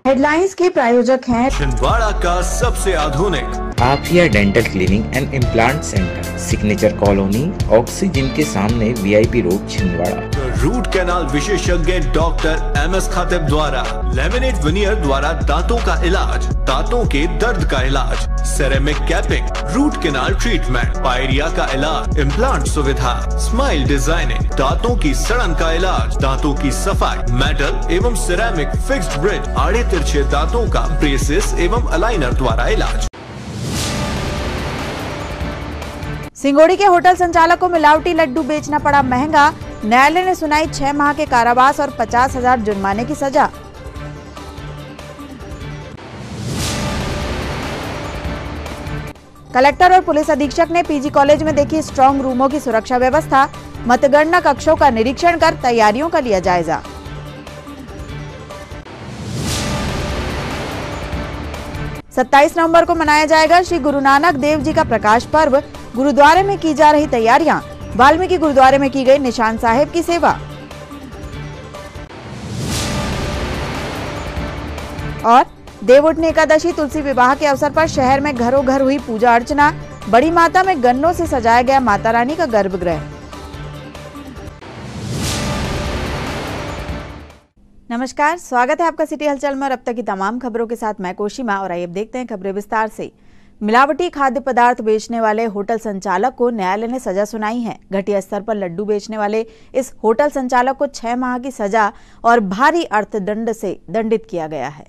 Headlines के प्रायोजक हैं छिंदवाड़ा का सबसे आधुनिक Aafia dental clinic and implant centre, signature colony, oxygen के सामने, VIP road, Chhindwara. Root canal विशेषज्ञ डॉक्टर MS खातिब द्वारा लेमिनेट विनियर द्वारा दांतों का इलाज, दांतों के दर्द का इलाज, ceramic capping, root canal treatment, pyorrhoea का इलाज, इम्प्लांट सुविधा, स्माइल डिजाइनिंग, दांतों की सड़न का इलाज, दांतों की सफाई, मेटल एवं सिरेमिक फिक्स्ड ब्रिज, आड़े तिरछे दांतों का ब्रेसेस एवं अलाइनर द्वारा इलाज। सिंगोड़ी के होटल संचालक को मिलावटी लड्डू बेचना पड़ा महंगा, न्यायालय ने सुनाई 6 माह के कारावास और 50,000 जुर्माने की सजा। कलेक्टर और पुलिस अधीक्षक ने PG कॉलेज में देखी स्ट्रांग रूमों की सुरक्षा व्यवस्था, मतगणना कक्षों का निरीक्षण कर तैयारियों का लिया जायजा। सत्ताईस नवंबर को मनाया जाएगा श्री गुरु नानक देव जी का प्रकाश पर्व, गुरुद्वारे में की जा रही तैयारियां, वाल्मीकि गुरुद्वारे में की गई निशान साहिब की सेवा। और देवउठनी एकादशी तुलसी विवाह के अवसर पर शहर में घरों घर हुई पूजा अर्चना, बड़ी माता में गन्नों से सजाया गया माता रानी का गर्भगृह। नमस्कार, स्वागत है आपका सिटी हलचल में। अब तक की तमाम खबरों के साथ मैं कोशिमा, और आइए अब देखते हैं खबरें विस्तार से। मिलावटी खाद्य पदार्थ बेचने वाले होटल संचालक को न्यायालय ने सजा सुनाई है। घटिया स्तर पर लड्डू बेचने वाले इस होटल संचालक को 6 माह की सजा और भारी अर्थदंड से दंडित किया गया है।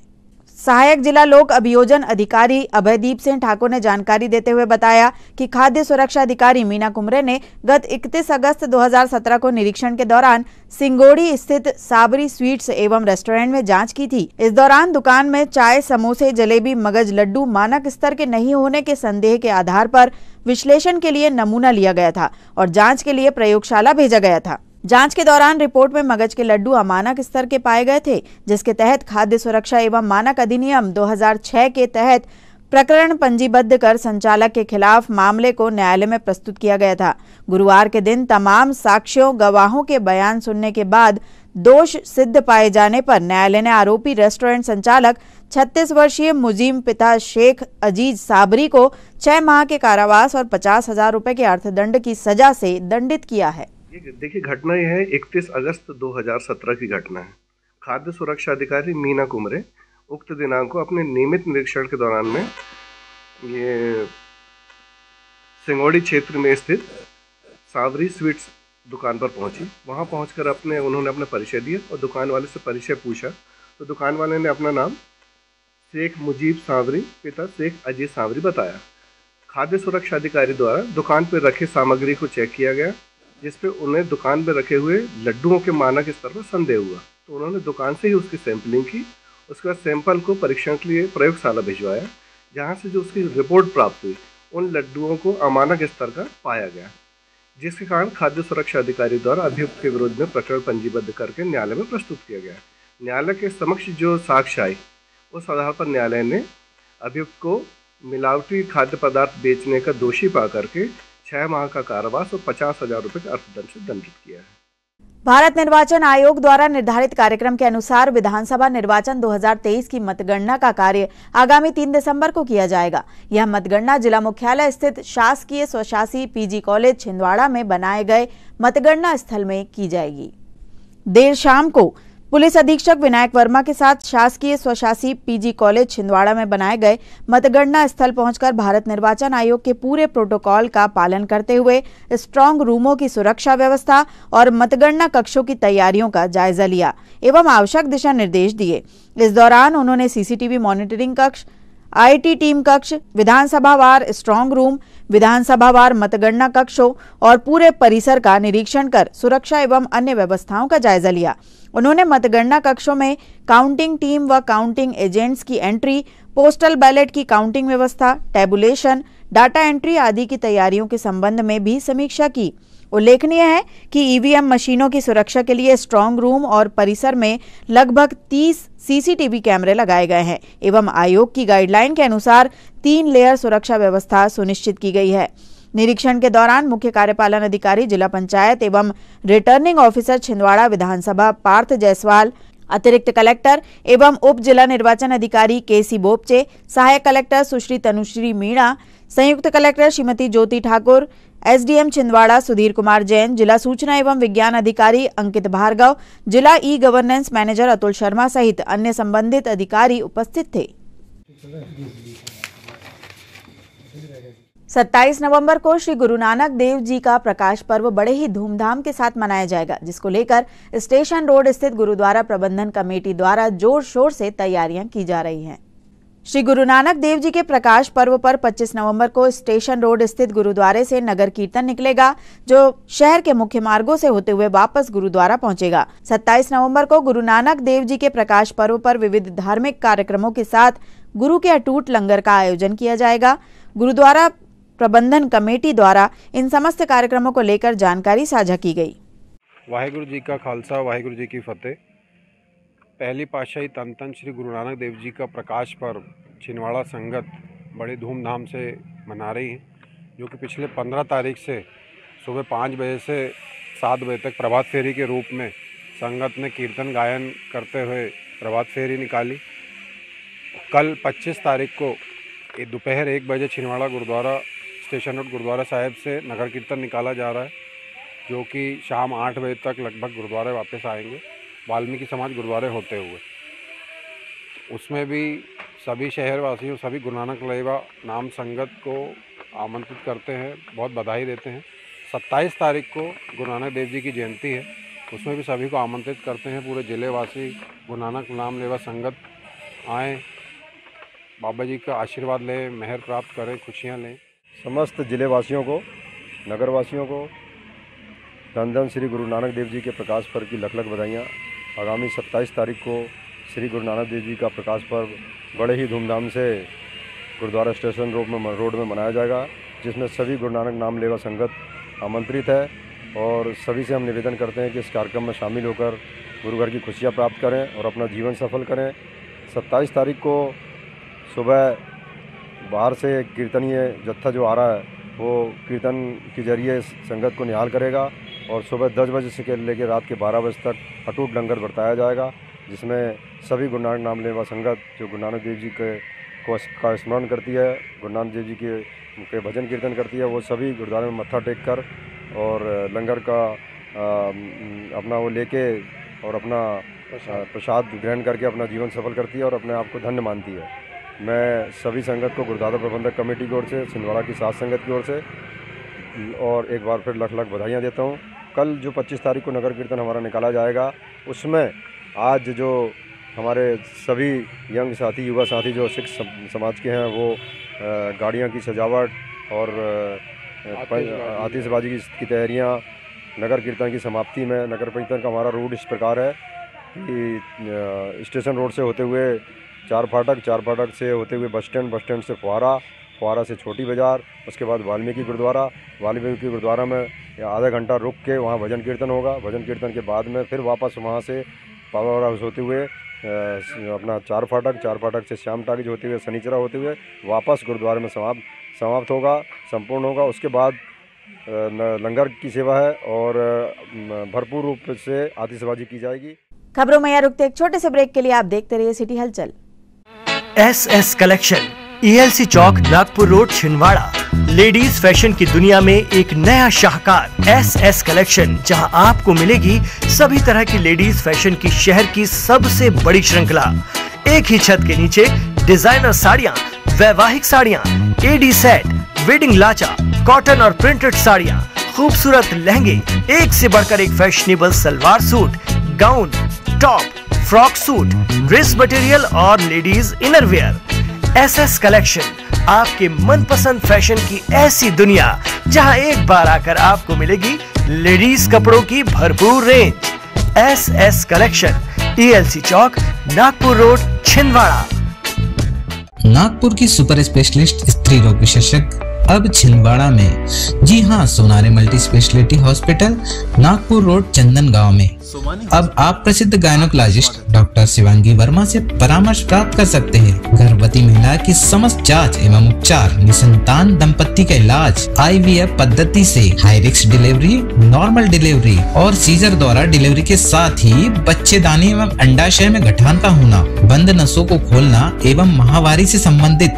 सहायक जिला लोक अभियोजन अधिकारी अभयदीप सिंह ठाकुर ने जानकारी देते हुए बताया कि खाद्य सुरक्षा अधिकारी मीना कुमरे ने गत 31 अगस्त 2017 को निरीक्षण के दौरान सिंगोड़ी स्थित साबरी स्वीट्स एवं रेस्टोरेंट में जांच की थी। इस दौरान दुकान में चाय, समोसे, जलेबी, मगज लड्डू मानक स्तर के नहीं होने के संदेह के आधार पर विश्लेषण के लिए नमूना लिया गया था और जाँच के लिए प्रयोगशाला भेजा गया था। जांच के दौरान रिपोर्ट में मगज के लड्डू अमानक स्तर के पाए गए थे, जिसके तहत खाद्य सुरक्षा एवं मानक अधिनियम 2006 के तहत प्रकरण पंजीबद्ध कर संचालक के खिलाफ मामले को न्यायालय में प्रस्तुत किया गया था। गुरुवार के दिन तमाम साक्ष्यों, गवाहों के बयान सुनने के बाद दोष सिद्ध पाए जाने पर न्यायालय ने आरोपी रेस्टोरेंट संचालक 36 वर्षीय मुजीम पिता शेख अजीज साबरी को 6 माह के कारावास और 50,000 रुपए के अर्थदंड की सजा से दंडित किया है। देखिए, घटना यह है 31 अगस्त 2017 की घटना है। खाद्य सुरक्षा अधिकारी मीना कुमरे उक्त दिनांक को अपने नियमित निरीक्षण के दौरान में ये सिंगोड़ी क्षेत्र में स्थित सावरी स्वीट्स दुकान पर पहुंची। वहां पहुंचकर उन्होंने अपना परिचय दिया और दुकान वाले से परिचय पूछा तो दुकान वाले ने अपना नाम शेख मुजीब सावरी पिता शेख अजीज सावरी बताया। खाद्य सुरक्षा अधिकारी द्वारा दुकान पर रखे सामग्री को चेक किया गया, जिसपे उन्हें दुकान में रखे हुए लड्डुओं के मानक स्तर पर संदेह हुआ, तो उन्होंने दुकान से ही उसकी सैंपलिंग की। उसके बाद सैंपल को परीक्षण के लिए प्रयोगशाला भिजवाया, जहां से जो उसकी रिपोर्ट प्राप्त हुई उन लड्डुओं को अमानक स्तर का पाया गया, जिसके कारण खाद्य सुरक्षा अधिकारी द्वारा अभियुक्त के विरुद्ध में प्रकरण पंजीबद्ध करके न्यायालय में प्रस्तुत किया गया। न्यायालय के समक्ष जो साक्ष्य आए उस आधार पर न्यायालय ने अभियुक्त को मिलावटी खाद्य पदार्थ बेचने का दोषी पा करके 6 माह का कारावास और 50,000 रुपए के अर्थदंड से दंडित किया है। भारत निर्वाचन आयोग द्वारा निर्धारित कार्यक्रम के अनुसार विधानसभा निर्वाचन 2023 की मतगणना का कार्य आगामी 3 दिसंबर को किया जाएगा। यह मतगणना जिला मुख्यालय स्थित शासकीय स्वशासी PG कॉलेज छिंदवाड़ा में बनाए गए मतगणना स्थल में की जाएगी। देर शाम को पुलिस अधीक्षक विनायक वर्मा के साथ शासकीय स्वशासी PG कॉलेज छिंदवाड़ा में बनाए गए मतगणना स्थल पहुंचकर भारत निर्वाचन आयोग के पूरे प्रोटोकॉल का पालन करते हुए स्ट्रांग रूमों की सुरक्षा व्यवस्था और मतगणना कक्षों की तैयारियों का जायजा लिया एवं आवश्यक दिशा निर्देश दिए। इस दौरान उन्होंने CCTV मॉनिटरिंग कक्ष, IT टीम कक्ष, विधानसभावार स्ट्रांग रूम, विधानसभावार मतगणना कक्षों और पूरे परिसर का निरीक्षण कर सुरक्षा एवं अन्य व्यवस्थाओं का जायजा लिया। उन्होंने मतगणना कक्षों में काउंटिंग टीम व काउंटिंग एजेंट्स की एंट्री, पोस्टल बैलेट की काउंटिंग व्यवस्था, टैबुलेशन, डाटा एंट्री आदि की तैयारियों के संबंध में भी समीक्षा की। उल्लेखनीय है कि EVM मशीनों की सुरक्षा के लिए स्ट्रांग रूम और परिसर में लगभग 30 CCTV कैमरे लगाए गए हैं एवं आयोग की गाइडलाइन के अनुसार 3 लेयर सुरक्षा व्यवस्था सुनिश्चित की गई है। निरीक्षण के दौरान मुख्य कार्यपालन अधिकारी जिला पंचायत एवं रिटर्निंग ऑफिसर छिंदवाड़ा विधानसभा पार्थ जायसवाल, अतिरिक्त कलेक्टर एवं उप जिला निर्वाचन अधिकारी केसी बोपचे, सहायक कलेक्टर सुश्री तनुश्री मीणा, संयुक्त कलेक्टर श्रीमती ज्योति ठाकुर, एसडीएम छिंदवाड़ा सुधीर कुमार जैन, जिला सूचना एवं विज्ञान अधिकारी अंकित भार्गव, जिला e governance manager Atul Sharma सहित अन्य संबंधित अधिकारी उपस्थित थे। 27 नवंबर को श्री गुरु नानक देव जी का प्रकाश पर्व बड़े ही धूमधाम के साथ मनाया जाएगा, जिसको लेकर स्टेशन रोड स्थित गुरुद्वारा प्रबंधन कमेटी द्वारा जोर शोर से तैयारियां की जा रही हैं। श्री गुरु नानक देव जी के प्रकाश पर्व पर 25 नवंबर को स्टेशन रोड स्थित गुरुद्वारे से नगर कीर्तन निकलेगा, जो शहर के मुख्य मार्गों से होते हुए वापस गुरुद्वारा पहुंचेगा। 27 नवंबर को गुरु नानक देव जी के प्रकाश पर्व पर विविध धार्मिक कार्यक्रमों के साथ गुरु के अटूट लंगर का आयोजन किया जाएगा। गुरुद्वारा प्रबंधन कमेटी द्वारा इन समस्त कार्यक्रमों को लेकर जानकारी साझा की गई। वाहिगुरु जी का खालसा, वाहिगुरु जी की फतेह। पहली पातशाही तन तन श्री गुरु नानक देव जी का प्रकाश पर्व छिंदवाड़ा संगत बड़े धूमधाम से मना रही है, जो कि पिछले 15 तारीख से सुबह 5 बजे से 7 बजे तक प्रभात फेरी के रूप में संगत ने कीर्तन गायन करते हुए प्रभात फेरी निकाली। कल 25 तारीख को दोपहर 1 बजे छिंदवाड़ा गुरुद्वारा स्टेशन रोड गुरुद्वारा साहिब से नगर कीर्तन निकाला जा रहा है, जो कि शाम 8 बजे तक लगभग गुरुद्वारे वापस आएंगे, वाल्मीकि समाज गुरुद्वारे होते हुए। उसमें भी सभी शहरवासियों, सभी गुरु नानक लेवा नाम संगत को आमंत्रित करते हैं, बहुत बधाई देते हैं। 27 तारीख को गुरु नानक देव जी की जयंती है, उसमें भी सभी को आमंत्रित करते हैं। पूरे जिलेवासी गुरु नानक नाम लेवा संगत आएँ, बाबा जी का आशीर्वाद लें, मेहर प्राप्त करें, खुशियाँ लें। समस्त जिलेवासियों को, नगरवासियों को धन धन श्री गुरु नानक देव जी के प्रकाश पर्व की लख लख बधाइयाँ। आगामी 27 तारीख को श्री गुरु नानक देव जी का प्रकाश पर्व बड़े ही धूमधाम से गुरुद्वारा स्टेशन रोड में मनाया जाएगा, जिसमें सभी गुरु नानक नाम लेवा संगत आमंत्रित है और सभी से हम निवेदन करते हैं कि इस कार्यक्रम में शामिल होकर गुरु घर की खुशियाँ प्राप्त करें और अपना जीवन सफल करें। 27 तारीख को सुबह बाहर से कीर्तनीय जत्था जो आ रहा है वो कीर्तन के जरिए संगत को निहाल करेगा और सुबह 10 बजे से लेकर रात के 12 बजे तक अटूट लंगर बरताया जाएगा, जिसमें सभी गुरु नानक नाम लेवा संगत जो गुरु नानक देव जी का स्मरण करती है, गुरु नानक देव जी के भजन कीर्तन करती है, वो सभी गुरुद्वारे में मत्था टेक कर और लंगर का अपना वो लेके और अपना प्रसाद ग्रहण करके अपना जीवन सफल करती है और अपने आप को धन्य मानती है। मैं सभी संगत को गुरुद्वारा प्रबंधक कमेटी की ओर से, छिंदवाड़ा की सात संगत की ओर से और एक बार फिर लख लख बधाइयाँ देता हूँ। कल जो 25 तारीख को नगर कीर्तन हमारा निकाला जाएगा, उसमें आज जो हमारे सभी यंग साथी, युवा साथी जो सिख समाज के हैं, वो गाड़ियाँ की सजावट और आतिशबाजी की तैयारियाँ, नगर कीर्तन की समाप्ति में नगर कीर्तन का हमारा रूट इस प्रकार है कि स्टेशन रोड से होते हुए चार फाटक से होते हुए बस स्टैंड से फुहारा से छोटी बाज़ार, उसके बाद वाल्मीकि गुरुद्वारा में आधा घंटा रुक के वहाँ भजन कीर्तन होगा। भजन कीर्तन के बाद में फिर वापस वहाँ से पावर हाउस होते हुए अपना चार फाटक से श्याम टाकीज होते हुए शनिचरा होते हुए वापस गुरुद्वारे में समाप्त होगा, संपूर्ण होगा। उसके बाद लंगर की सेवा है और भरपूर रूप से आतिशबाजी की जाएगी। खबरों में यहाँ रुकते एक छोटे से ब्रेक के लिए आप देखते रहिए सिटी हलचल। SS कलेक्शन, ELC चौक, Nagpur road, Chhindwara. Ladies fashion की दुनिया में एक नया शाहकार SS कलेक्शन, जहां आपको मिलेगी सभी तरह की लेडीज फैशन की शहर की सबसे बड़ी श्रृंखला। एक ही छत के नीचे डिजाइनर साड़ियां, वैवाहिक साड़ियां, AD सेट, वेडिंग लाचा, कॉटन और प्रिंटेड साड़ियां, खूबसूरत लहंगे, एक से बढ़कर एक fashionable salwar suit, gown, top, frock suit, dress material और लेडीज इनरवेयर। SS कलेक्शन, आपके मनपसंद फैशन की ऐसी दुनिया जहां एक बार आकर आपको मिलेगी लेडीज कपड़ों की भरपूर रेंज। SS कलेक्शन, ELC चौक, नागपुर रोड, छिंदवाड़ा। नागपुर की सुपर स्पेशलिस्ट स्त्री रोग विशेषज्ञ अब छिंदवाड़ा में। जी हाँ, Sonare multi speciality hospital, Nagpur road, Chandangaon में। अब आप प्रसिद्ध गायनोकोलॉजिस्ट डॉक्टर शिवांगी वर्मा से परामर्श प्राप्त कर सकते हैं। गर्भवती महिला की समस्त जांच एवं उपचार, निसंतान दंपत्ति का इलाज, IVF पद्धति से high risk delivery, normal delivery और सीजर द्वारा डिलीवरी के साथ ही बच्चेदानी एवं अंडाशय में गठान का होना, बंद नसों को खोलना एवं माहवारी से संबंधित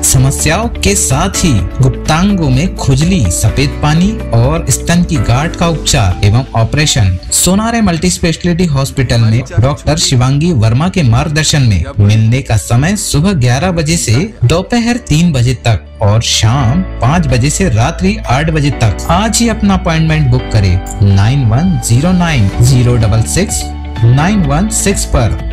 समस्याओं के साथ ही गुप्तांगों में खुजली, सफेद पानी और स्तन की गांठ का उपचार एवं operation Sonare multi speciality hospital में डॉक्टर शिवांगी वर्मा के मार्गदर्शन में। मिलने का समय सुबह 11 बजे से दोपहर 3 बजे तक और शाम 5 बजे से रात्रि 8 बजे तक। आज ही अपना अपॉइंटमेंट बुक करें 9109066916 पर।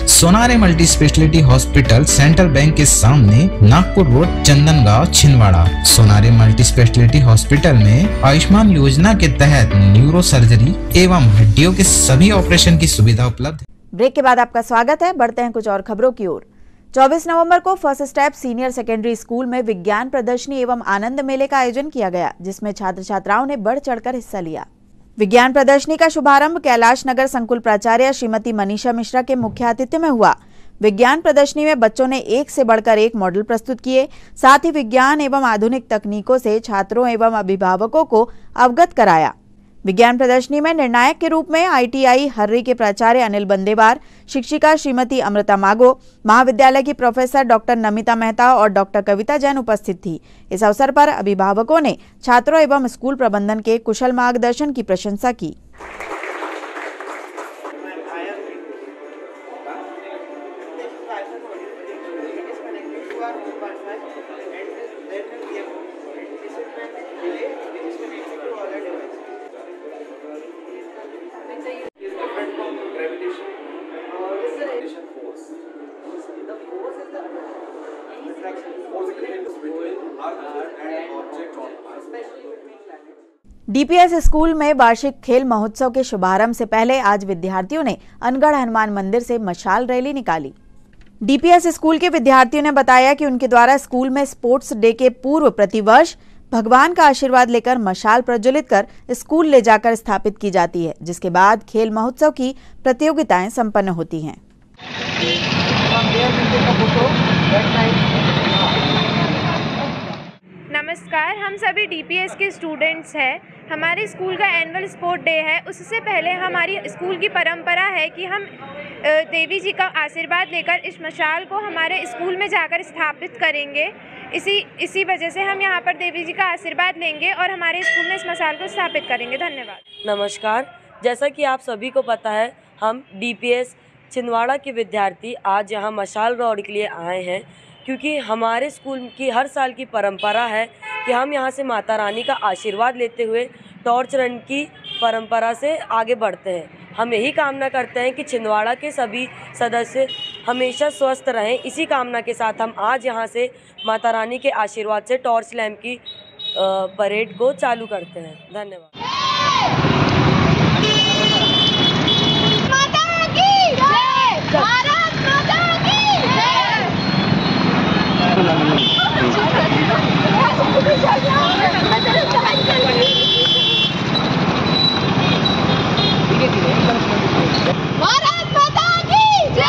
Sonare multi speciality hospital, central bank के सामने, Nagpur road, Chandangaon, Chhindwara. Sonare multi speciality hospital में आयुष्मान योजना के तहत न्यूरो सर्जरी एवं हड्डियों के सभी ऑपरेशन की सुविधा उपलब्ध है। ब्रेक के बाद आपका स्वागत है। बढ़ते हैं कुछ और खबरों की ओर। 24 नवंबर को first step senior secondary school में विज्ञान प्रदर्शनी एवं आनंद मेले का आयोजन किया गया, जिसमें छात्र छात्राओं ने बढ़ चढ़कर हिस्सा लिया। विज्ञान प्रदर्शनी का शुभारंभ कैलाश नगर संकुल प्राचार्य श्रीमती मनीषा मिश्रा के मुख्य आतिथ्य में हुआ। विज्ञान प्रदर्शनी में बच्चों ने एक से बढ़कर एक मॉडल प्रस्तुत किए। साथ ही विज्ञान एवं आधुनिक तकनीकों से छात्रों एवं अभिभावकों को अवगत कराया। विज्ञान प्रदर्शनी में निर्णायक के रूप में ITI हर्री के प्राचार्य अनिल बंदेवार, शिक्षिका श्रीमती अमृता मागो, महाविद्यालय की प्रोफेसर डॉक्टर नमिता मेहता और डॉक्टर कविता जैन उपस्थित थी। इस अवसर पर अभिभावकों ने छात्रों एवं स्कूल प्रबंधन के कुशल मार्गदर्शन की प्रशंसा की। DPS स्कूल में वार्षिक खेल महोत्सव के शुभारंभ से पहले आज विद्यार्थियों ने अनगढ़ हनुमान मंदिर से मशाल रैली निकाली। DPS स्कूल के विद्यार्थियों ने बताया कि उनके द्वारा स्कूल में स्पोर्ट्स डे के पूर्व प्रतिवर्ष भगवान का आशीर्वाद लेकर मशाल प्रज्वलित कर स्कूल ले जाकर स्थापित की जाती है, जिसके बाद खेल महोत्सव की प्रतियोगिताएं संपन्न होती हैं। नमस्कार, हम सभी DPS के स्टूडेंट्स हैं। हमारे स्कूल का एनुअल स्पोर्ट डे है। उससे पहले हमारी स्कूल की परंपरा है कि हम देवी जी का आशीर्वाद लेकर इस मशाल को हमारे स्कूल में जाकर स्थापित करेंगे। इसी वजह से हम यहाँ पर देवी जी का आशीर्वाद लेंगे और हमारे स्कूल में इस मशाल को स्थापित करेंगे। धन्यवाद। नमस्कार, जैसा कि आप सभी को पता है, हम DPS छिंदवाड़ा के विद्यार्थी आज यहाँ मशाल दौड़ के लिए आए हैं, क्योंकि हमारे स्कूल की हर साल की परंपरा है कि हम यहाँ से माता रानी का आशीर्वाद लेते हुए टॉर्च रन की परंपरा से आगे बढ़ते हैं। हम यही कामना करते हैं कि छिंदवाड़ा के सभी सदस्य हमेशा स्वस्थ रहें। इसी कामना के साथ हम आज यहाँ से माता रानी के आशीर्वाद से टॉर्च लैम्प की परेड को चालू करते हैं। धन्यवाद। भारत माता की जय।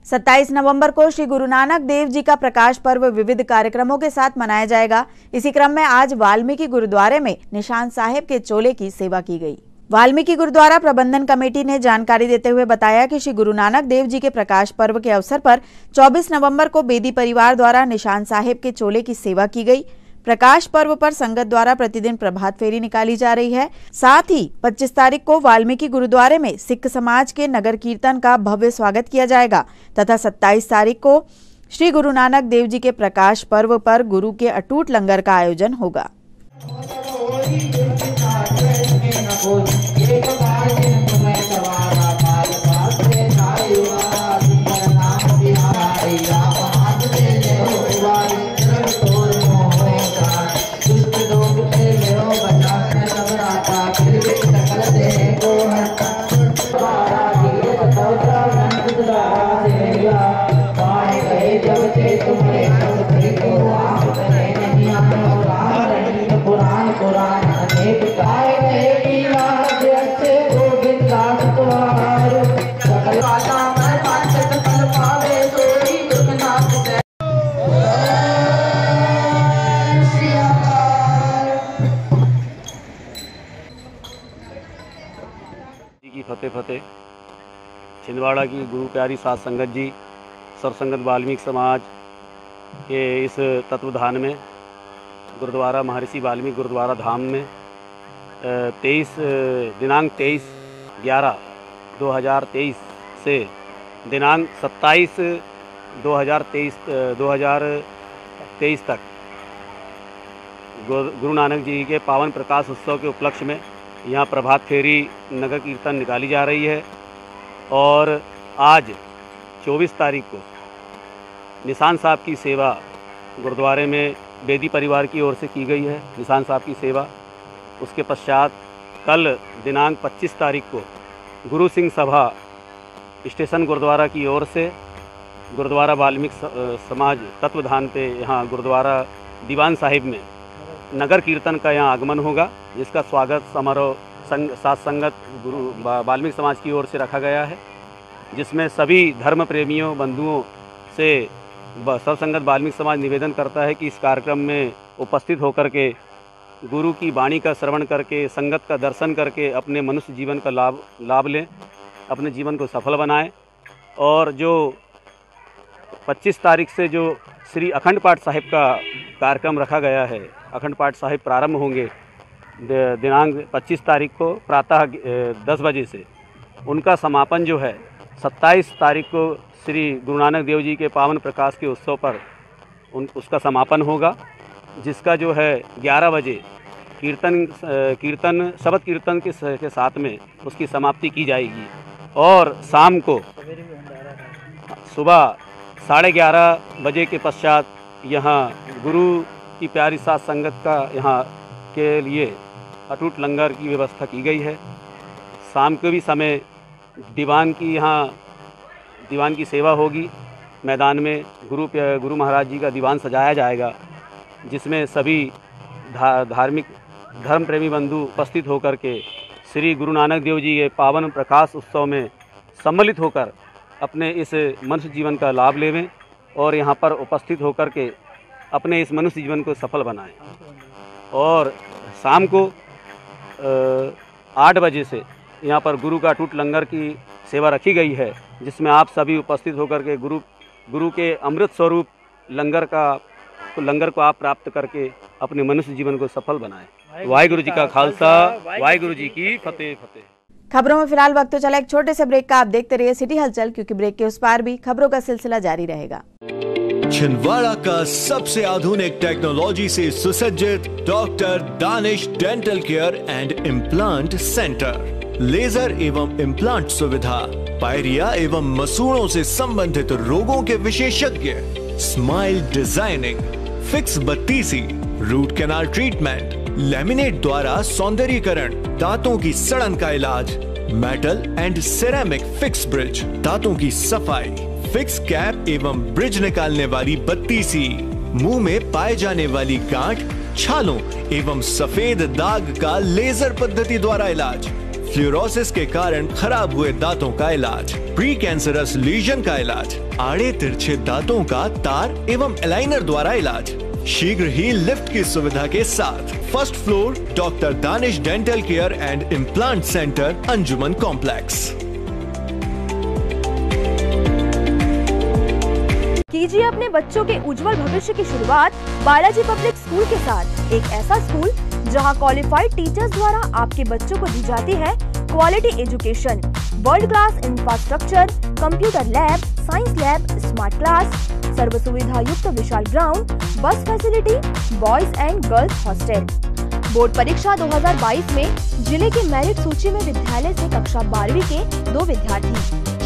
सत्ताईस नवंबर को श्री गुरु नानक देव जी का प्रकाश पर्व विविध कार्यक्रमों के साथ मनाया जाएगा। इसी क्रम में आज वाल्मीकि गुरुद्वारे में निशान साहिब के चोले की सेवा की गई। वाल्मीकि गुरुद्वारा प्रबंधन कमेटी ने जानकारी देते हुए बताया कि श्री गुरु नानक देव जी के प्रकाश पर्व के अवसर पर 24 नवंबर को बेदी परिवार द्वारा निशान साहिब के चोले की सेवा की गई। प्रकाश पर्व पर संगत द्वारा प्रतिदिन प्रभात फेरी निकाली जा रही है। साथ ही 25 तारीख को वाल्मीकि गुरुद्वारे में सिख समाज के नगर कीर्तन का भव्य स्वागत किया जाएगा तथा 27 तारीख को श्री गुरु नानक देव जी के प्रकाश पर्व पर गुरु के अटूट लंगर का आयोजन होगा। छिंदवाड़ा की गुरु प्यारी साध संगत जी, सरसंगत वाल्मीकि समाज के इस तत्वधान में गुरुद्वारा महर्षि वाल्मीकि गुरुद्वारा धाम में दिनांक 23/11/2023 से दिनांक 27/2023 तक गुरु नानक जी के पावन प्रकाश उत्सव के उपलक्ष्य में यहाँ प्रभात फेरी नगर कीर्तन निकाली जा रही है। और आज 24 तारीख को निशान साहब की सेवा गुरुद्वारे में बेदी परिवार की ओर से की गई है, निशान साहब की सेवा। उसके पश्चात कल दिनांक 25 तारीख को गुरु सिंह सभा स्टेशन गुरुद्वारा की ओर से गुरुद्वारा वाल्मीकि समाज तत्वधान पे यहाँ गुरुद्वारा दीवान साहिब में नगर कीर्तन का यहाँ आगमन होगा, जिसका स्वागत समारोह साथ संगत गुरु वाल्मीकि समाज की ओर से रखा गया है, जिसमें सभी धर्म प्रेमियों बंधुओं से सरसंगत वाल्मीकि समाज निवेदन करता है कि इस कार्यक्रम में उपस्थित होकर के गुरु की वाणी का श्रवण करके, संगत का दर्शन करके अपने मनुष्य जीवन का लाभ लें, अपने जीवन को सफल बनाएं। और जो 25 तारीख से जो श्री अखंड पाठ साहिब का कार्यक्रम रखा गया है, अखंड पाठ साहिब प्रारंभ होंगे दिनांक 25 तारीख को प्रातः 10 बजे से। उनका समापन जो है 27 तारीख को श्री गुरु नानक देव जी के पावन प्रकाश के उत्सव पर उसका समापन होगा, जिसका जो है 11 बजे कीर्तन शबद कीर्तन के साथ में उसकी समाप्ति की जाएगी। और शाम को सुबह 11:30 बजे के पश्चात यहाँ गुरु की प्यारी साध संगत का यहाँ के लिए अटूट लंगर की व्यवस्था की गई है। शाम के भी समय दीवान की सेवा होगी। मैदान में गुरु महाराज जी का दीवान सजाया जाएगा, जिसमें सभी धर्म प्रेमी बंधु उपस्थित होकर के श्री गुरु नानक देव जी के पावन प्रकाश उत्सव में सम्मिलित होकर अपने इस मनुष्य जीवन का लाभ लेवें और यहाँ पर उपस्थित होकर के अपने इस मनुष्य जीवन को सफल बनाएं। और शाम को 8 बजे से यहाँ पर गुरु का अटूट लंगर की सेवा रखी गई है, जिसमें आप सभी उपस्थित होकर के गुरु के अमृत स्वरूप लंगर को आप प्राप्त करके अपने मनुष्य जीवन को सफल बनाएं। वाहिगुरु जी का खालसा, वाहिगुरु जी की फतेह फतेह। खबरों में फिलहाल वक्त तो चला एक छोटे से ब्रेक का। आप देखते रहिए सिटी हलचल, क्योंकि ब्रेक के उस पार भी खबरों का सिलसिला जारी रहेगा। छिंदवाड़ा का सबसे आधुनिक टेक्नोलॉजी से सुसज्जित doctor Danish dental care and implant centre, laser एवं इम्प्लांट सुविधा, पायरिया एवं मसूड़ों से संबंधित रोगों के विशेषज्ञ, स्माइल डिजाइनिंग, फिक्स बत्तीसी, रूट कैनाल ट्रीटमेंट, लैमिनेट द्वारा सौंदर्यीकरण, दांतों की सड़न का इलाज, metal and ceramic fix bridge, दांतों की सफाई, फिक्स कैप एवं ब्रिज निकालने वाली बत्तीसी, मुंह में पाए जाने वाली गांठ, छालों एवं सफेद दाग का लेजर पद्धति द्वारा इलाज, फ्लोरोसिस के कारण खराब हुए दांतों का इलाज, प्री कैंसरस लीजन का इलाज, आड़े तिरछे दांतों का तार एवं एलाइनर द्वारा इलाज, शीघ्र ही लिफ्ट की सुविधा के साथ। First floor doctor Danish dental care and implant centre, Anjuman complex. कीजिए अपने बच्चों के उज्जवल भविष्य की शुरुआत बालाजी पब्लिक स्कूल के साथ। एक ऐसा स्कूल जहां क्वालिफाइड टीचर्स द्वारा आपके बच्चों को दी जाती है quality education, world class infrastructure, computer lab, science lab, smart class, सर्व सुविधा युक्त विशाल ground, bus facility, boys and girls hostel. Board परीक्षा 2022 में जिले की मेरिट सूची में विद्यालय से कक्षा 12वीं के 2 विद्यार्थी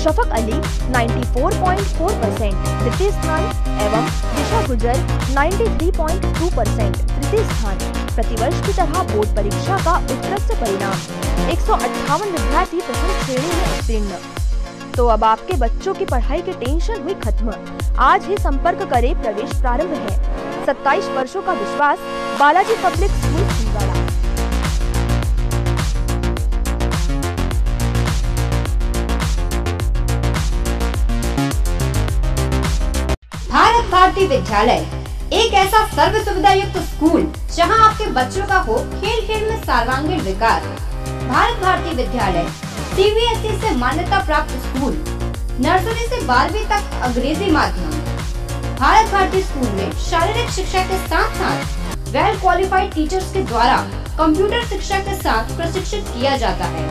शफक अली 94.4% तृतीय स्थान एवं दिशा गुजर 93.2% तृतीय स्थान। प्रतिवर्ष की तरह बोर्ड परीक्षा का उत्कृष्ट परिणाम 158 विद्यार्थी प्रथम श्रेणी में उत्तीर्ण। तो अब आपके बच्चों की पढ़ाई की टेंशन हुई खत्म। आज ही संपर्क करें, प्रवेश प्रारंभ है। 27 वर्षों का विश्वास, बालाजी पब्लिक स्कूल छिंदवाड़ा। भारत भारती विद्यालय एक ऐसा सर्व सुविधा युक्त स्कूल जहां आपके बच्चों का हो खेल खेल में सर्वांगीण विकास। भारत भारती विद्यालय CBSE से मान्यता प्राप्त स्कूल, नर्सरी से 12वीं तक अंग्रेजी माध्यम। भारत भारती स्कूल में शारीरिक शिक्षा के साथ साथ वेल क्वालिफाइड टीचर्स के द्वारा कंप्यूटर शिक्षा के साथ प्रशिक्षित किया जाता है।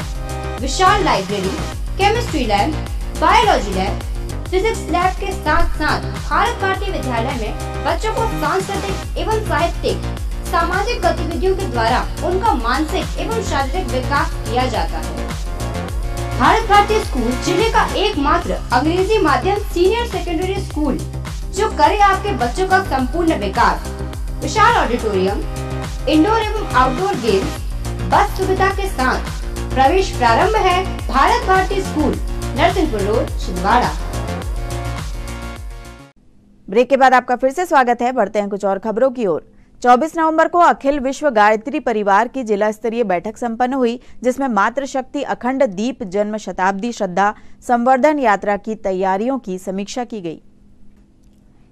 विशाल library, chemistry lab, biology lab, physics lab के साथ साथ भारत भारती विद्यालय में बच्चों को सांस्कृतिक एवं साहित्यिक सामाजिक गतिविधियों के द्वारा उनका मानसिक एवं शारीरिक विकास किया जाता है। भारत भारती स्कूल जिले का एकमात्र अंग्रेजी माध्यम सीनियर सेकेंडरी स्कूल जो करे आपके बच्चों का संपूर्ण विकास। विशाल ऑडिटोरियम, इंडोर एवं आउटडोर गेम्स, बस सुविधा के साथ प्रवेश प्रारंभ है। Bharat Bharati school, Narsinghpur road, Chhindwara. Break के बाद आपका फिर से स्वागत है। बढ़ते हैं कुछ और खबरों की ओर। 24 नवंबर को अखिल विश्व गायत्री परिवार की जिला स्तरीय बैठक संपन्न हुई, जिसमें मातृशक्ति अखंड दीप जन्म शताब्दी श्रद्धा संवर्धन यात्रा की तैयारियों की समीक्षा की गई।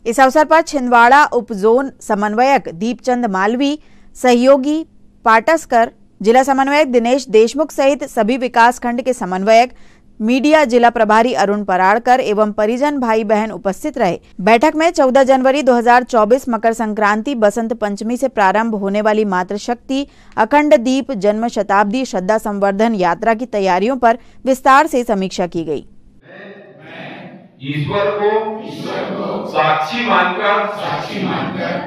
इस अवसर पर छिंदवाड़ा उप जोन समन्वयक दीपचंद मालवी, सहयोगी पाटसकर, जिला समन्वयक दिनेश देशमुख सहित सभी विकास खंड के समन्वयक, मीडिया जिला प्रभारी अरुण पराड़कर एवं परिजन भाई बहन उपस्थित रहे। बैठक में 14 जनवरी 2024 मकर संक्रांति बसंत पंचमी से प्रारंभ होने वाली मातृशक्ति अखंड दीप जन्म शताब्दी श्रद्धा संवर्धन यात्रा की तैयारियों पर विस्तार से समीक्षा की गई। ईश्वर को साक्षी मानकर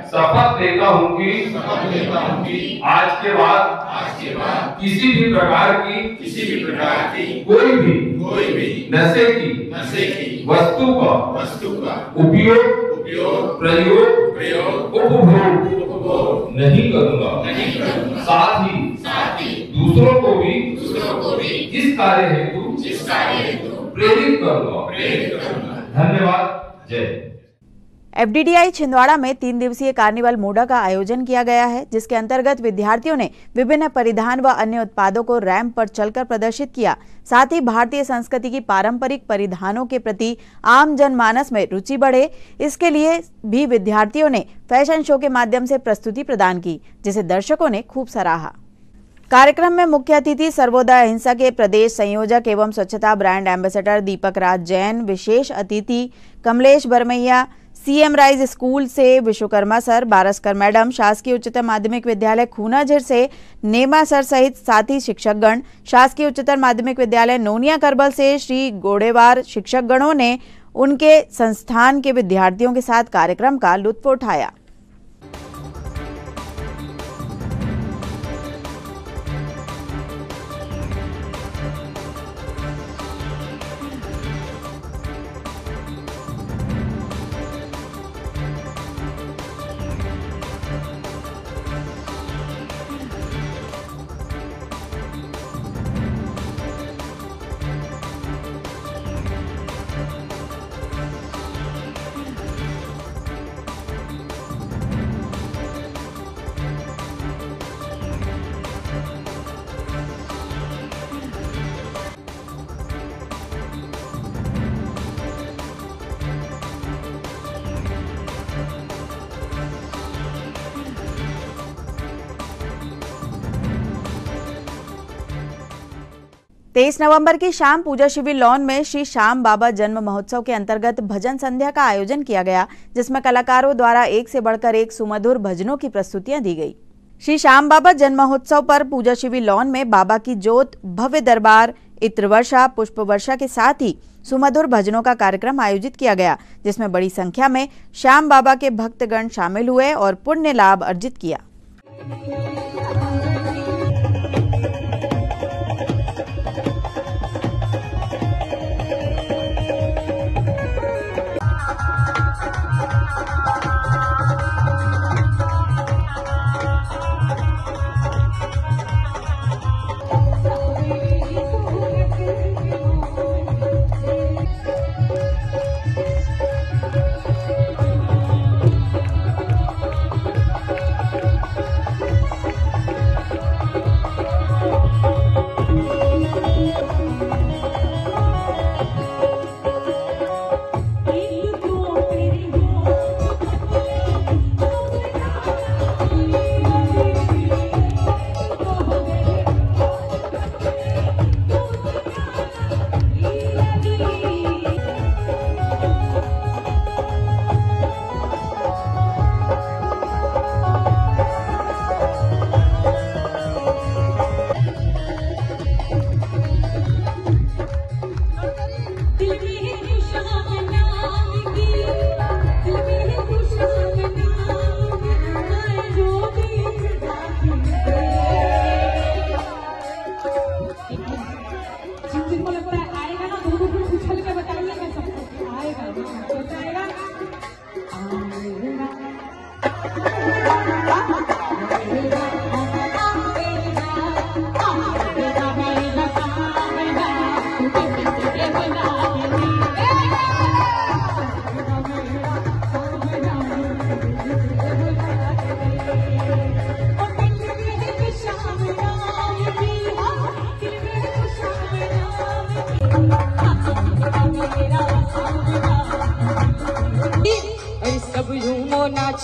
शपथ लेता हूँ कि आज के बाद किसी भी प्रकार की कोई भी नशे की वस्तु का उपयोग प्रयोग उपभोग नहीं करूँगा। साथ ही दूसरों को भी इस कार्य हेतु प्रेरित करूँगा। धन्यवाद। जय। एफडीडीआई छिंदवाड़ा में 3 दिवसीय कार्निवल मोडा का आयोजन किया गया है, जिसके अंतर्गत विद्यार्थियों ने विभिन्न परिधान व अन्य उत्पादों को रैंप पर चलकर प्रदर्शित किया। साथ ही भारतीय संस्कृति की पारंपरिक परिधानों के प्रति आम जनमानस में रुचि बढ़े, इसके लिए भी विद्यार्थियों ने फैशन शो के माध्यम से प्रस्तुति प्रदान की, जिसे दर्शकों ने खूब सराहा। कार्यक्रम में मुख्य अतिथि सर्वोदय अहिंसा के प्रदेश संयोजक एवं स्वच्छता ब्रांड एम्बेसडर दीपक राज जैन, विशेष अतिथि कमलेश बरमैया, सीएम राइज स्कूल से विश्वकर्मा सर, बारसकर मैडम, शासकीय उच्चतर माध्यमिक विद्यालय खूनाझिर से नेमा सर सहित साथी शिक्षकगण, शासकीय उच्चतर माध्यमिक विद्यालय नोनिया करबल से श्री गोडेवार शिक्षकगणों ने उनके संस्थान के विद्यार्थियों के साथ कार्यक्रम का लुत्फ उठाया। तेईस नवंबर की शाम पूजा शिविर लॉन में श्री श्याम बाबा जन्म महोत्सव के अंतर्गत भजन संध्या का आयोजन किया गया, जिसमें कलाकारों द्वारा एक से बढ़कर एक सुमधुर भजनों की प्रस्तुतियां दी गई। श्री श्याम बाबा जन्म महोत्सव पर पूजा शिविर लॉन में बाबा की जोत, भव्य दरबार, इत्र वर्षा, पुष्प वर्षा के साथ ही सुमधुर भजनों का कार्यक्रम आयोजित किया गया, जिसमें बड़ी संख्या में श्याम बाबा के भक्तगण शामिल हुए और पुण्य लाभ अर्जित किया।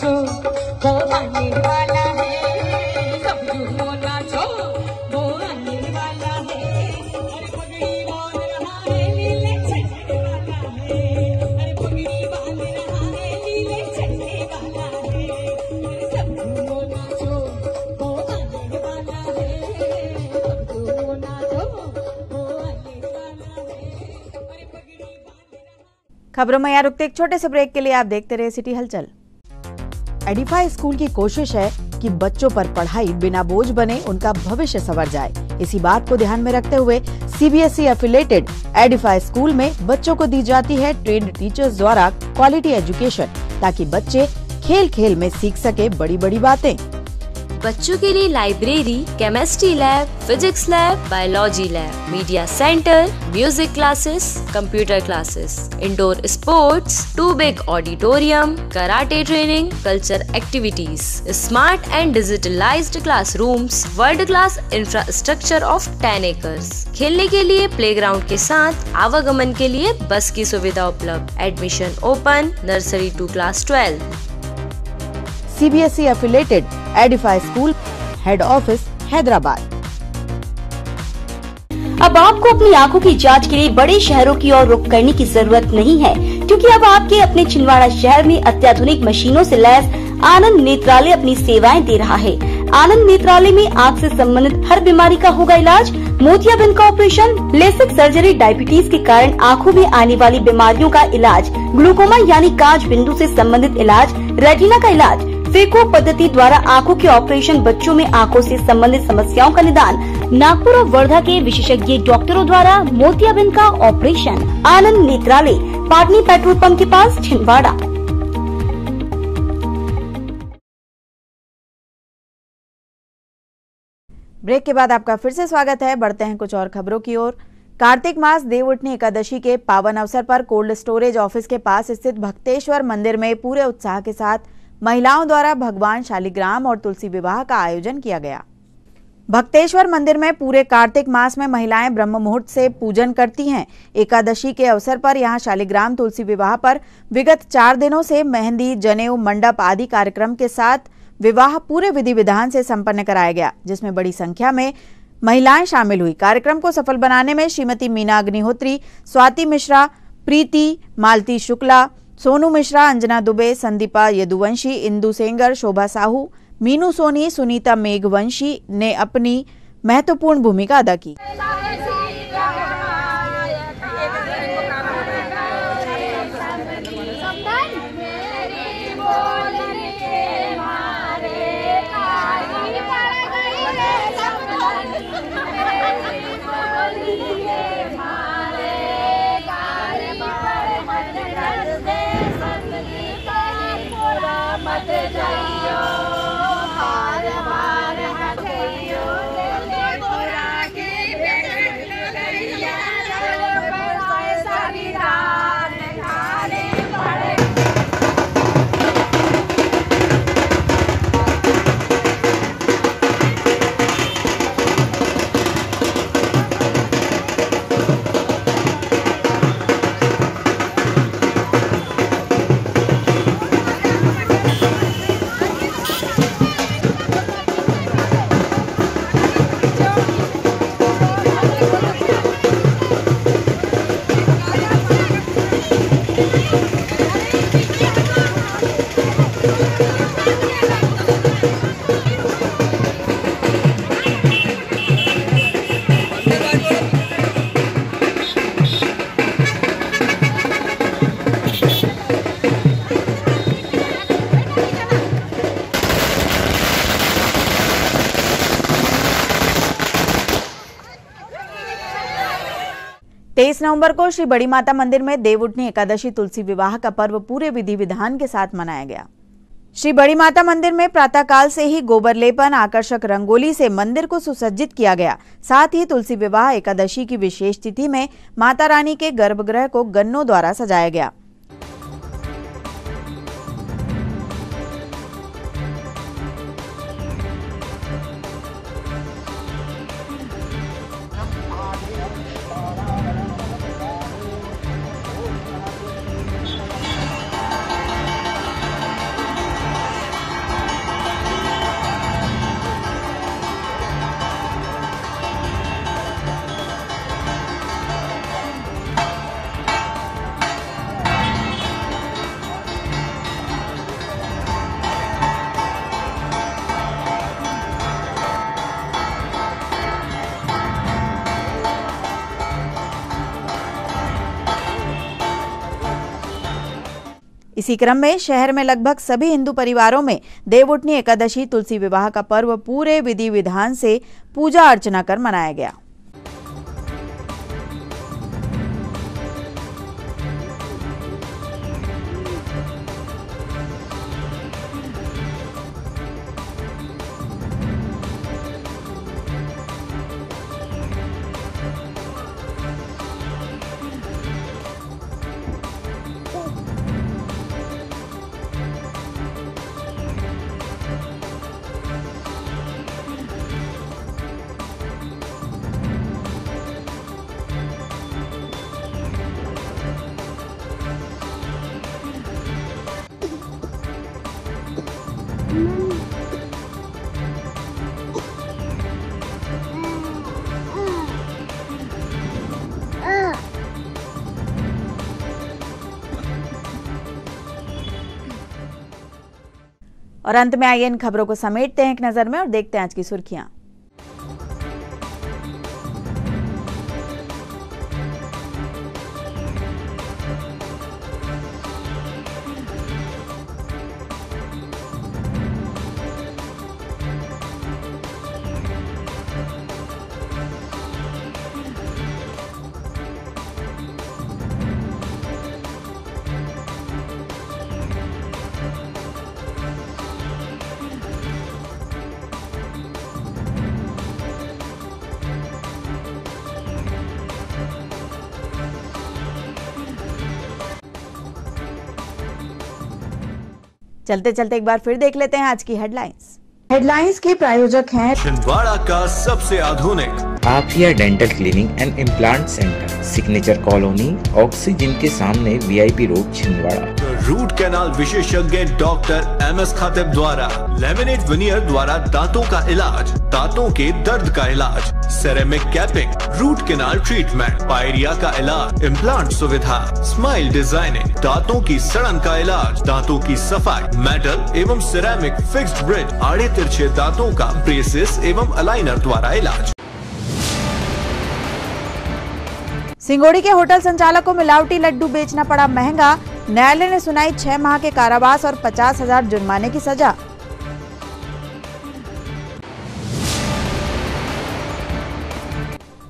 नाचो वो आने वाला है, सब झूमो नाचो वो आने वाला है। अरे पगड़ी बांध रहा है नीले झंडे वाला है, अरे पगड़ी बांध रहा है नीले झंडे वाला है। अरे सब झूमो नाचो वो आने वाला है, सब झूमो नाचो वो आने वाला है। अरे पगड़ी खबरों में यहाँ रुकते एक छोटे से ब्रेक के लिए आप देखते रहे सिटी हलचल। एडिफाई स्कूल की कोशिश है कि बच्चों पर पढ़ाई बिना बोझ बने उनका भविष्य संवर जाए। इसी बात को ध्यान में रखते हुए सीबीएसई एफिलेटेड एडिफाई स्कूल में बच्चों को दी जाती है ट्रेन्ड टीचर्स द्वारा क्वालिटी एजुकेशन, ताकि बच्चे खेल खेल में सीख सके बड़ी बड़ी बातें। बच्चों के लिए library, chemistry lab, physics lab, biology lab, media centre, music classes, computer classes, indoor sports, 2 big auditorium, karate training, culture activities, smart and digitalised classrooms, world class infrastructure of 10 acres. खेलने के लिए प्लेग्राउंड के साथ आवागमन के लिए बस की सुविधा उपलब्ध। Admission open nursery to class 12। CBSE affiliated Edify school, head office Hyderabad. अब आपको अपनी आंखों की जांच के लिए बड़े शहरों की ओर रुख करने की जरूरत नहीं है, क्योंकि अब आपके अपने छिंदवाड़ा शहर में अत्याधुनिक मशीनों से लैस आनंद नेत्रालय अपनी सेवाएं दे रहा है। आनंद नेत्रालय में आँख से संबंधित हर बीमारी का होगा इलाज। मोतियाबिंद का ऑपरेशन, लेसिक सर्जरी, डायबिटीज के कारण आँखों में आने वाली बीमारियों का इलाज, ग्लूकोमा यानी कांच बिंदु से संबंधित इलाज, रेटिना का इलाज, फेको पद्धति द्वारा आंखों के ऑपरेशन, बच्चों में आंखों से संबंधित समस्याओं का निदान, नागपुर और वर्धा के विशेषज्ञ डॉक्टरों द्वारा मोतियाबिंद का ऑपरेशन। आनंद नेत्रालय, पाटनी पेट्रोल पंप के पास, छिंदवाड़ा। ब्रेक के बाद आपका फिर से स्वागत है। बढ़ते हैं कुछ और खबरों की ओर। कार्तिक मास देव उठनी एकादशी के पावन अवसर पर कोल्ड स्टोरेज ऑफिस के पास स्थित भक्तेश्वर मंदिर में पूरे उत्साह के साथ महिलाओं द्वारा भगवान शालिग्राम और तुलसी विवाह का आयोजन किया गया। भक्तेश्वर मंदिर में पूरे कार्तिक मास में महिलाएं ब्रह्म मुहूर्त से पूजन करती हैं। एकादशी के अवसर पर यहां शालिग्राम तुलसी विवाह पर विगत 4 दिनों से मेहंदी, जनेऊ, मंडप आदि कार्यक्रम के साथ विवाह पूरे विधि विधान से संपन्न कराया गया, जिसमें बड़ी संख्या में महिलाएं शामिल हुई। कार्यक्रम को सफल बनाने में श्रीमती मीना अग्निहोत्री, स्वाति मिश्रा, प्रीति, मालती शुक्ला, सोनू मिश्रा, अंजना दुबे, संदीपा यदुवंशी, इंदु सेंगर, शोभा साहू, मीनू सोनी, सुनीता मेघवंशी ने अपनी महत्वपूर्ण भूमिका अदा की। नवंबर को श्री बड़ी माता मंदिर में देव उठनी एकादशी तुलसी विवाह का पर्व पूरे विधि विधान के साथ मनाया गया। श्री बड़ी माता मंदिर में प्रातःकाल से ही गोबर लेपन, आकर्षक रंगोली से मंदिर को सुसज्जित किया गया। साथ ही तुलसी विवाह एकादशी की विशेष तिथि में माता रानी के गर्भगृह को गन्नों द्वारा सजाया गया। इसी क्रम में शहर में लगभग सभी हिंदू परिवारों में देवउठनी एकादशी तुलसी विवाह का पर्व पूरे विधि विधान से पूजा अर्चना कर मनाया गया। और अंत में आइए इन खबरों को समेटते हैं एक नजर में और देखते हैं आज की सुर्खियां। चलते चलते एक बार फिर देख लेते हैं आज की हेडलाइंस के प्रायोजक हैं छिंदवाड़ा का सबसे आधुनिक Aafia dental cleaning and implant centre, signature colony, oxygen के सामने VIP road, Chhindwara. Root canal विशेषज्ञ डॉक्टर MS खातिब द्वारा लेमिनेट विनियर द्वारा दांतों का इलाज, दांतों के दर्द का इलाज, ceramic capping, root canal treatment, pyorrhoea का इलाज, इम्प्लांट सुविधा, स्माइल डिजाइनिंग, दांतों की सड़न का इलाज, दांतों की सफाई, मेटल एवं सिरेमिक फिक्स्ड ब्रिज, आड़े तिरछे दांतों का ब्रेसेस एवं अलाइनर द्वारा इलाज। सिंगोड़ी के होटल संचालक को मिलावटी लड्डू बेचना पड़ा महंगा, न्यायालय ने सुनाई 6 माह के कारावास और 50,000 जुर्माने की सजा।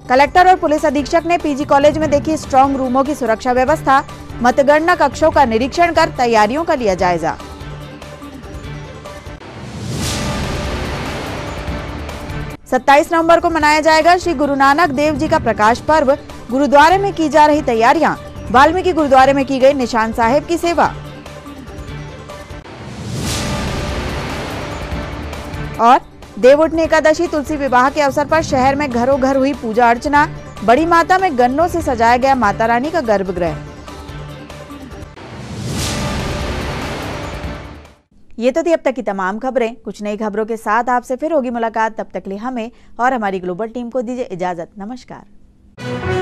कलेक्टर और पुलिस अधीक्षक ने PG कॉलेज में देखी स्ट्रांग रूमों की सुरक्षा व्यवस्था, मतगणना कक्षों का निरीक्षण कर तैयारियों का लिया जायजा। सत्ताईस नवंबर को मनाया जाएगा श्री गुरु नानक देव जी का प्रकाश पर्व, गुरुद्वारे में की जा रही तैयारियां, वाल्मीकि गुरुद्वारे में की गई निशान साहिब की सेवा। और देवउठनी एकादशी तुलसी विवाह के अवसर पर शहर में घरों घर हुई पूजा अर्चना, बड़ी माता में गन्नों से सजाया गया माता रानी का गर्भगृह। ये तो थी अब तक की तमाम खबरें। कुछ नई खबरों के साथ आपसे फिर होगी मुलाकात, तब तक के लिए हमें और हमारी ग्लोबल टीम को दीजिए इजाजत। नमस्कार।